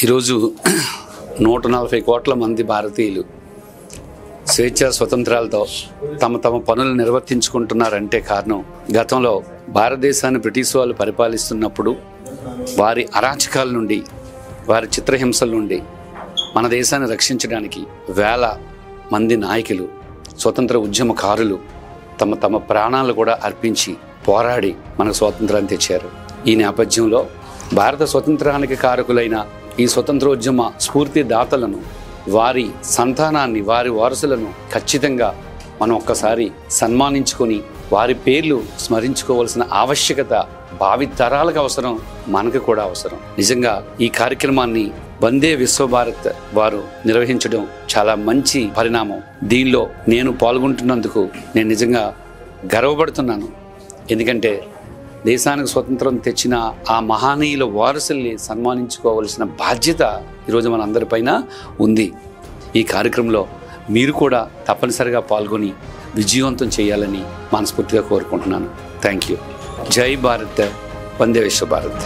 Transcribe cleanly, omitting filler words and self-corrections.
ఈరోజు 140 కోట్ల మంది భారతీయులు స్వేచ్ఛా స్వతంత్రాలతో తమ పనులు నిర్వర్తించుకుంటున్నారంటే కారణం గతంలో భారతదేశాన్ని బ్రిటిష్ వాళ్ళు పరిపాలిస్తున్నప్పుడు వారి అరాచకాల నుండి వారి చిత్రహింసల నుండి మన దేశాన్ని రక్షించడానికి వేల మంది నాయకులు స్వతంత్ర ఉద్యమకారులు తమ ప్రాణాలు కూడా అర్పించి పోరాడి మనకు స్వాతంత్రాన్ని తెచ్చారు. ఈ నేపథ్యంలో భారత స్వతంత్రానికి కారకులైన ఈ స్వతంత్రోద్యమ స్ఫూర్తిదాతలను వారి సంతానాన్ని వారి వారసులను ఖచ్చితంగా మనం ఒక్కసారి సన్మానించుకొని వారి పేర్లు స్మరించుకోవాల్సిన ఆవశ్యకత భావితరాలకు అవసరం, మనకు కూడా అవసరం. నిజంగా ఈ కార్యక్రమాన్ని వందే విశ్వభారత్ వారు నిర్వహించడం చాలా మంచి పరిణామం. దీనిలో నేను పాల్గొంటున్నందుకు నేను నిజంగా గర్వపడుతున్నాను. ఎందుకంటే దేశానికి స్వతంత్రం తెచ్చిన ఆ మహానీయుల వారసుల్ని సన్మానించుకోవాల్సిన బాధ్యత ఈరోజు మన అందరిపైన ఉంది. ఈ కార్యక్రమంలో మీరు కూడా తప్పనిసరిగా పాల్గొని విజయవంతం చేయాలని మనస్ఫూర్తిగా కోరుకుంటున్నాను. Thank you. జై భారత్, వందే విశ్వ భారత్.